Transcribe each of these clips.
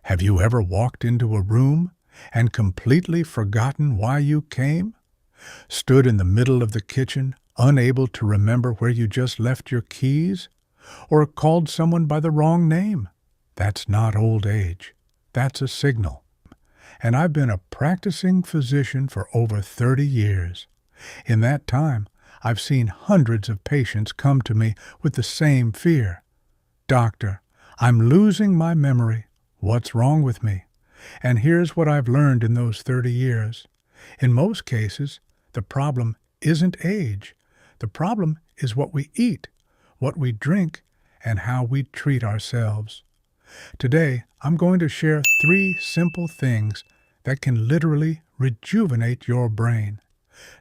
Have you ever walked into a room and completely forgotten why you came? Stood in the middle of the kitchen, unable to remember where you just left your keys? Or called someone by the wrong name? That's not old age. That's a signal. And I've been a practicing physician for over 30 years. In that time, I've seen hundreds of patients come to me with the same fear. Doctor, I'm losing my memory. What's wrong with me? And here's what I've learned in those 30 years. In most cases, the problem isn't age. The problem is what we eat, what we drink, and how we treat ourselves. Today, I'm going to share 3 simple things that can literally rejuvenate your brain.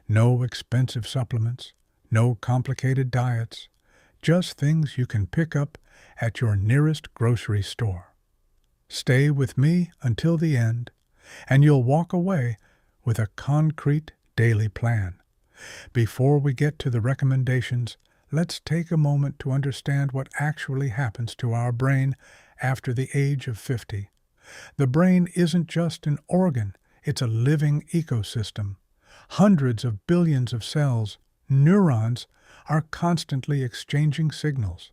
No expensive supplements, no complicated diets, just things you can pick up at your nearest grocery store. Stay with me until the end, and you'll walk away with a concrete daily plan. Before we get to the recommendations, let's take a moment to understand what actually happens to our brain after the age of 50. The brain isn't just an organ, it's a living ecosystem. Hundreds of billions of cells, neurons, are constantly exchanging signals.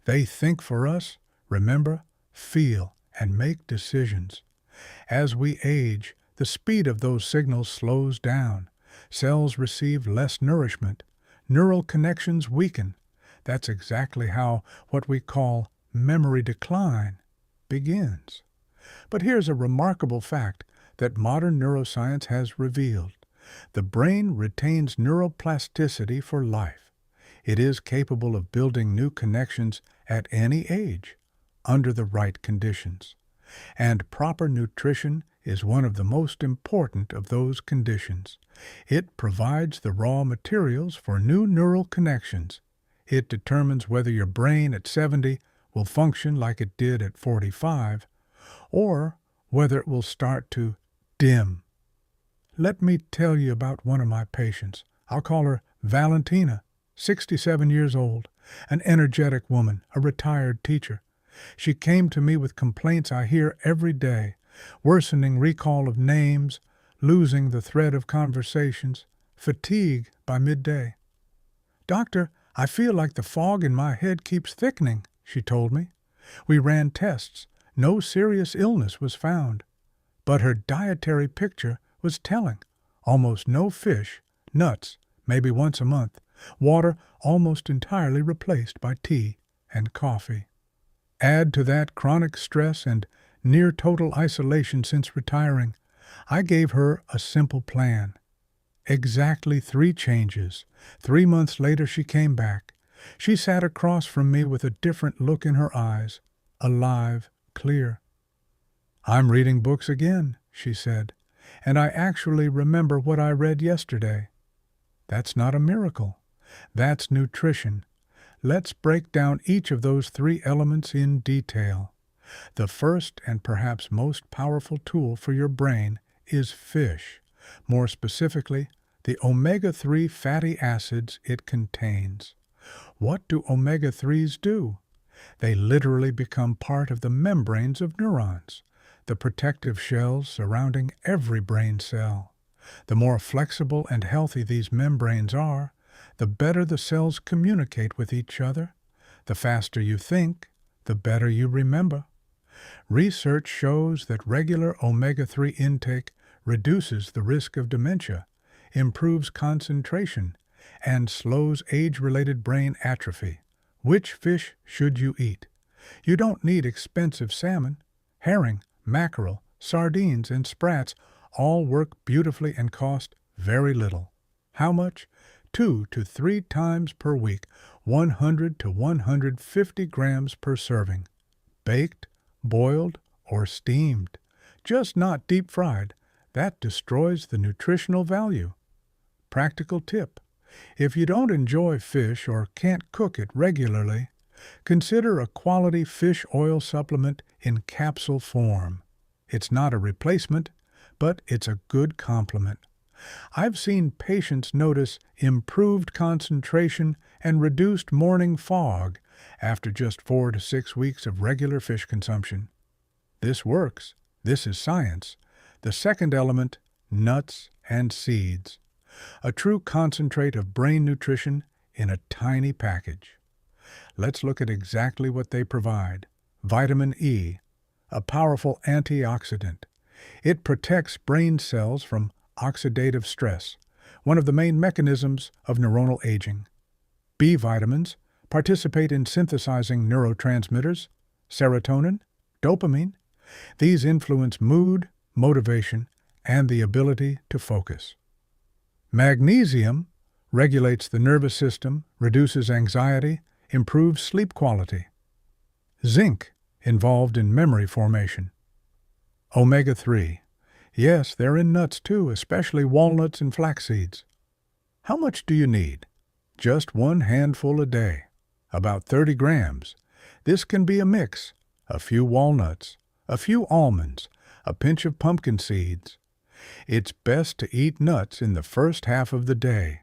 They think for us, remember, feel, and make decisions. As we age, the speed of those signals slows down. Cells receive less nourishment. Neural connections weaken. That's exactly how what we call memory decline begins. But here's a remarkable fact that modern neuroscience has revealed. The brain retains neuroplasticity for life. It is capable of building new connections at any age, under the right conditions. And proper nutrition is one of the most important of those conditions. It provides the raw materials for new neural connections. It determines whether your brain at 70 will function like it did at 45, or whether it will start to dim. Let me tell you about one of my patients. I'll call her Valentina, 67 years old, an energetic woman, a retired teacher. She came to me with complaints I hear every day: worsening recall of names, losing the thread of conversations, fatigue by midday. "Doctor, I feel like the fog in my head keeps thickening," she told me. We ran tests. No serious illness was found. But her dietary picture was telling. Almost no fish, nuts, maybe once a month, water almost entirely replaced by tea and coffee. Add to that chronic stress and near total isolation since retiring. I gave her a simple plan. Exactly 3 changes. 3 months later she came back. She sat across from me with a different look in her eyes, alive, clear. "I'm reading books again," she said, "and I actually remember what I read yesterday." That's not a miracle. That's nutrition. Let's break down each of those 3 elements in detail. The first and perhaps most powerful tool for your brain is fish, more specifically, the omega-3 fatty acids it contains. What do omega-3s do? They literally become part of the membranes of neurons, the protective shells surrounding every brain cell. The more flexible and healthy these membranes are, the better the cells communicate with each other. The faster you think, the better you remember. Research shows that regular omega-3 intake reduces the risk of dementia, improves concentration, and slows age-related brain atrophy. Which fish should you eat? You don't need expensive salmon. Herring, mackerel, sardines, and sprats all work beautifully and cost very little. How much? 2 to 3 times per week, 100 to 150 grams per serving. Baked, boiled, or steamed. Just not deep fried. That destroys the nutritional value. Practical tip: if you don't enjoy fish or can't cook it regularly, consider a quality fish oil supplement in capsule form. It's not a replacement, but it's a good complement. I've seen patients notice improved concentration and reduced morning fog after just 4 to 6 weeks of regular fish consumption. This works. This is science. The second element, nuts and seeds. A true concentrate of brain nutrition in a tiny package. Let's look at exactly what they provide. Vitamin E, a powerful antioxidant. It protects brain cells from oxidative stress, one of the main mechanisms of neuronal aging. B vitamins participate in synthesizing neurotransmitters, serotonin, dopamine. These influence mood, motivation, and the ability to focus. Magnesium regulates the nervous system, reduces anxiety, improves sleep quality. Zinc, involved in memory formation. Omega-3. Yes, they're in nuts too, especially walnuts and flax seeds. How much do you need? Just one handful a day, about 30 grams. This can be a mix, a few walnuts, a few almonds, a pinch of pumpkin seeds. It's best to eat nuts in the first half of the day.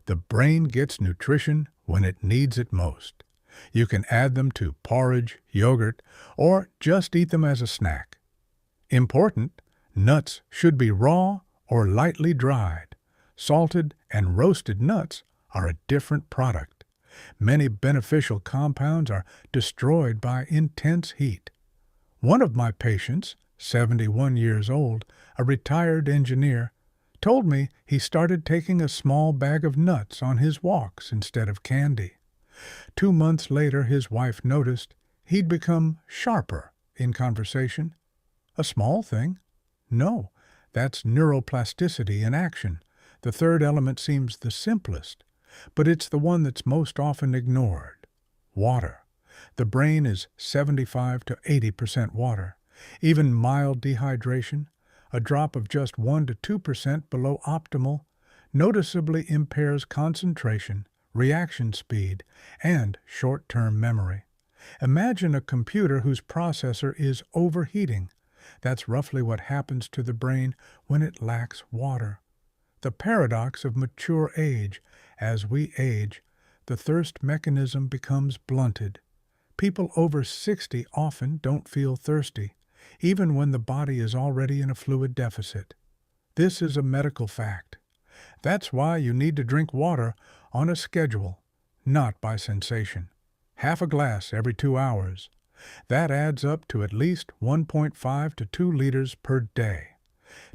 The brain gets nutrition when it needs it most. You can add them to porridge, yogurt, or just eat them as a snack. Important, nuts should be raw or lightly dried. Salted and roasted nuts are a different product. Many beneficial compounds are destroyed by intense heat. One of my patients, 71 years old, a retired engineer, told me he started taking a small bag of nuts on his walks instead of candy. 2 months later, his wife noticed he'd become sharper in conversation. A small thing? No, that's neuroplasticity in action. The third element seems the simplest, but it's the one that's most often ignored. Water. The brain is 75 to 80% water. Even mild dehydration, a drop of just 1 to 2% below optimal, noticeably impairs concentration, reaction speed, and short-term memory. Imagine a computer whose processor is overheating. That's roughly what happens to the brain when it lacks water. The paradox of mature age. As we age, the thirst mechanism becomes blunted. People over 60 often don't feel thirsty, even when the body is already in a fluid deficit. This is a medical fact. That's why you need to drink water on a schedule, not by sensation. Half a glass every 2 hours. That adds up to at least 1.5 to 2 liters per day.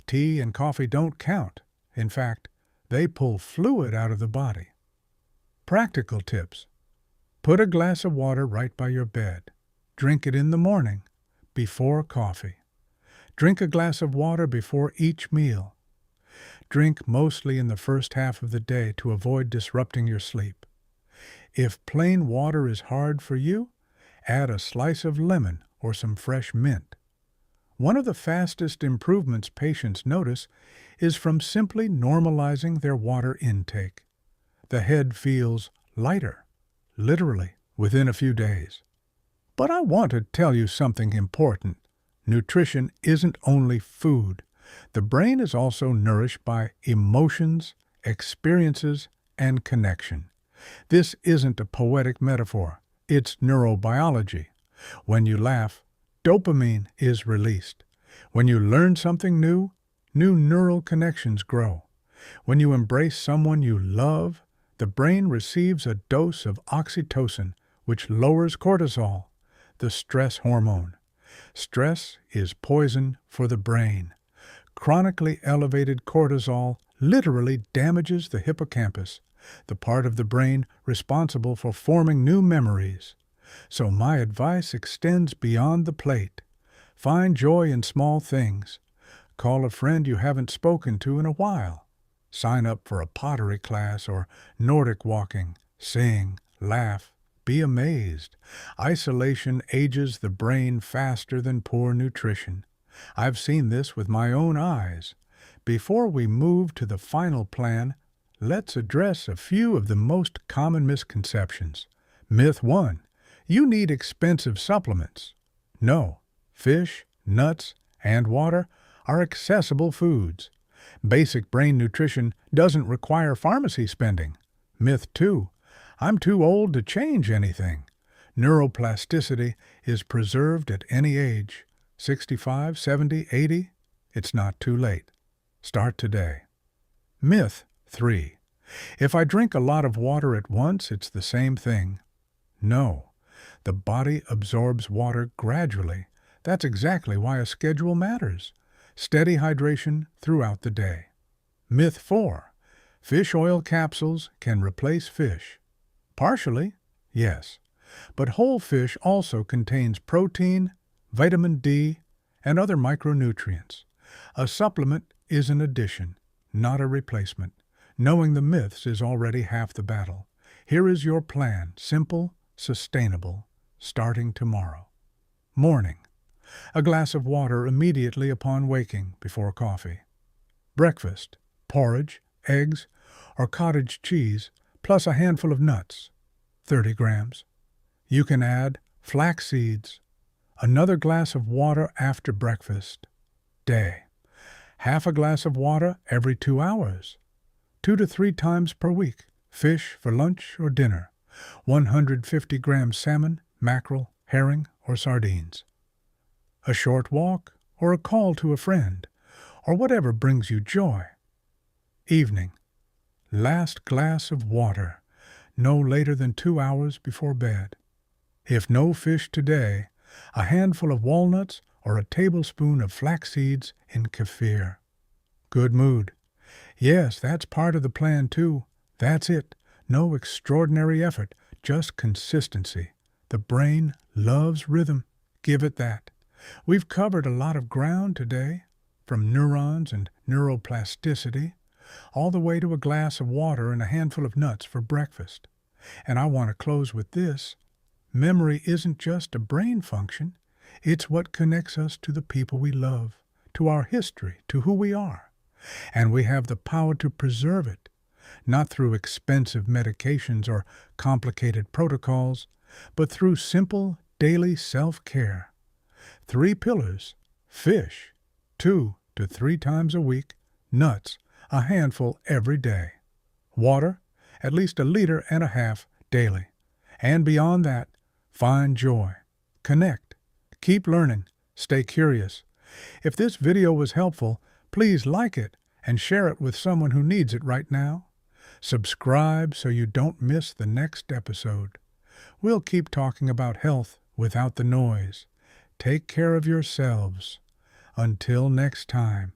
Tea and coffee don't count. In fact, they pull fluid out of the body. Practical tips. Put a glass of water right by your bed. Drink it in the morning, before coffee. Drink a glass of water before each meal. Drink mostly in the first half of the day to avoid disrupting your sleep. If plain water is hard for you, add a slice of lemon or some fresh mint. One of the fastest improvements patients notice is from simply normalizing their water intake. The head feels lighter, literally, within a few days. But I want to tell you something important. Nutrition isn't only food. The brain is also nourished by emotions, experiences, and connection. This isn't a poetic metaphor. It's neurobiology. When you laugh, dopamine is released. When you learn something new, new neural connections grow. When you embrace someone you love, the brain receives a dose of oxytocin, which lowers cortisol, the stress hormone. Stress is poison for the brain. Chronically elevated cortisol literally damages the hippocampus, the part of the brain responsible for forming new memories. So my advice extends beyond the plate. Find joy in small things. Call a friend you haven't spoken to in a while. Sign up for a pottery class or Nordic walking. Sing, laugh, be amazed. Isolation ages the brain faster than poor nutrition. I've seen this with my own eyes. Before we move to the final plan, let's address a few of the most common misconceptions. Myth 1. You need expensive supplements. No, fish, nuts, and water are accessible foods. Basic brain nutrition doesn't require pharmacy spending. Myth 2. I'm too old to change anything. Neuroplasticity is preserved at any age. 65, 70, 80? It's not too late. Start today. Myth 3. If I drink a lot of water at once, it's the same thing. No. The body absorbs water gradually. That's exactly why a schedule matters. Steady hydration throughout the day. Myth 4. Fish oil capsules can replace fish. Partially, yes. But whole fish also contains protein, vitamin D, and other micronutrients. A supplement is an addition, not a replacement. Knowing the myths is already half the battle. Here is your plan, simple, sustainable, starting tomorrow. Morning. A glass of water immediately upon waking before coffee. Breakfast. Porridge, eggs, or cottage cheese, plus a handful of nuts, 30 grams. You can add flax seeds. Another glass of water after breakfast. Day. Half a glass of water every 2 hours. 2 to 3 times per week. Fish for lunch or dinner. 150 grams salmon, mackerel, herring, or sardines. A short walk or a call to a friend, or whatever brings you joy. Evening. Last glass of water, no later than 2 hours before bed. If no fish today, a handful of walnuts or a tablespoon of flax seeds in kefir. Good mood. Yes, that's part of the plan too. That's it. No extraordinary effort, just consistency. The brain loves rhythm. Give it that. We've covered a lot of ground today, from neurons and neuroplasticity, all the way to a glass of water and a handful of nuts for breakfast. And I want to close with this. Memory isn't just a brain function. It's what connects us to the people we love, to our history, to who we are. And we have the power to preserve it, not through expensive medications or complicated protocols, but through simple daily self-care. 3 pillars: fish, 2 to 3 times a week; nuts, a handful every day; water, at least 1.5 liters daily. And beyond that, find joy, connect, keep learning, stay curious. If this video was helpful, please like it and share it with someone who needs it right now. Subscribe so you don't miss the next episode. We'll keep talking about health without the noise. Take care of yourselves. Until next time,